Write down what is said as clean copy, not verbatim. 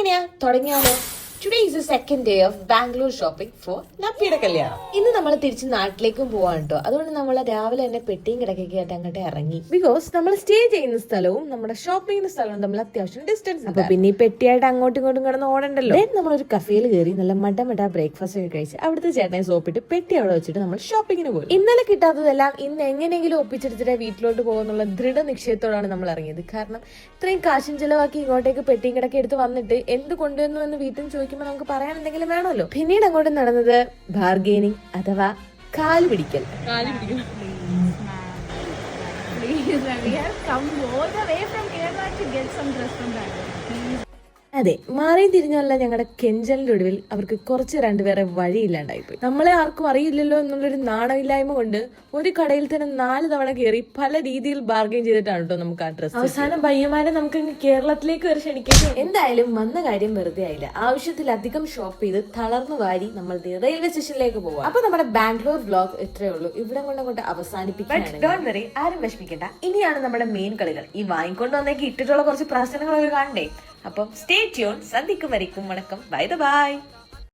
എങ്ങനെയാ തുടങ്ങിയാലോ? Today is the second day of Bangalore shopping for നപ്പിയുടെ കല്യാണം. ഇന്ന് നമ്മൾ തിരിച്ച് നാട്ടിലേക്കും പോവാൻ കേട്ടോ. അതുകൊണ്ട് നമ്മൾ രാവിലെ തന്നെ പെട്ടിയും കിടക്കൊക്കെ ആയിട്ട് അങ്ങോട്ട് ഇറങ്ങി. ബിക്കോസ് നമ്മൾ സ്റ്റേ ചെയ്യുന്ന സ്ഥലവും നമ്മുടെ ഷോപ്പിംഗ് സ്ഥലവും തമ്മിൽ അത്യാവശ്യം ഡിസ്റ്റൻസ്. അപ്പൊ പിന്നെ ഈ പെട്ടിയായിട്ട് അങ്ങോട്ടും ഇങ്ങോട്ടും കിടന്ന് ഓടണ്ടല്ലോ. നമ്മളൊരു കഫേയിൽ കയറി നല്ല മട്ട ബ്രേക്ക്ഫാസ്റ്റ് ഒക്കെ കഴിച്ച് അവിടുത്തെ ചേട്ടനെ സോപ്പിട്ട് പെട്ടി അവിടെ വെച്ചിട്ട് നമ്മൾ ഷോപ്പിങ്ങിന് പോയി. ഇന്നലെ കിട്ടാത്തതെല്ലാം ഇന്ന് എങ്ങനെയെങ്കിലും ഒപ്പിച്ചെടുത്തിട്ട് വീട്ടിലോട്ട് പോകുന്നുള്ള ദൃഢനിശ്ചയത്തോടാണ് നമ്മൾ ഇറങ്ങിയത്. കാരണം ഇത്രയും കാശും ചെലവാക്കി ഇങ്ങോട്ടേക്ക് പെട്ടിയും കിടക്കി എടുത്ത് വന്നിട്ട് എന്ത് കൊണ്ടുവന്നു എന്ന് വീട്ടിൽ ചോദിക്കുമ്പോൾ നമുക്ക് പറയാൻ എന്തെങ്കിലും വേണമല്ലോ. പിന്നീട് അങ്ങോട്ട് നടന്നത് ബാർഗെയിനിങ് അഥവാ കാല് പിടിക്കൽ. അതെ, മാറിയും തിരിഞ്ഞല്ല ഞങ്ങളുടെ കെഞ്ചലിന്റെ ഒടുവിൽ അവർക്ക് കുറച്ച് രണ്ടുപേരെ വഴിയില്ലാണ്ടായിപ്പോയി. നമ്മളെ ആർക്കും അറിയില്ലല്ലോ എന്നുള്ളൊരു നാണമില്ലായ്മ കൊണ്ട് ഒരു കടയിൽ തന്നെ 4 തവണ കയറി പല രീതിയിൽ ബാർഗെയിൻ ചെയ്തിട്ടാണ് കേട്ടോ നമുക്ക് ആ ഡ്രസ്. അവസാനം പയ്യന്മാരെ നമുക്ക് കേരളത്തിലേക്ക് വരെ ക്ഷണിക്കേണ്ടി. എന്തായാലും വന്ന കാര്യം വെറുതെ ആയില്ല. ആവശ്യത്തിലധികം ഷോപ്പ് ചെയ്ത് തളർന്നു വാരി നമ്മൾ റെയിൽവേ സ്റ്റേഷനിലേക്ക് പോവാം. അപ്പൊ നമ്മുടെ ബാംഗ്ലൂർ വ്ലോഗ് ഇത്രയേ ഉള്ളൂ. ഇവിടെ കൊണ്ട് അവസാനിപ്പിക്കാൻ ആരും വിഷമിക്കണ്ട. ഇനിയാണ് നമ്മുടെ മെയിൻ കളികൾ. ഈ വാങ്ങിക്കൊണ്ട് വന്നേക്ക് ഇട്ടിട്ടുള്ള കുറച്ച് പ്രശ്നങ്ങളൊക്കെ കാണണ്ടേ. അപ്പം സ്റ്റേ ട്യൂൺ. സന്ധിക്കും വരയ്ക്കും വണക്കം. ബൈ.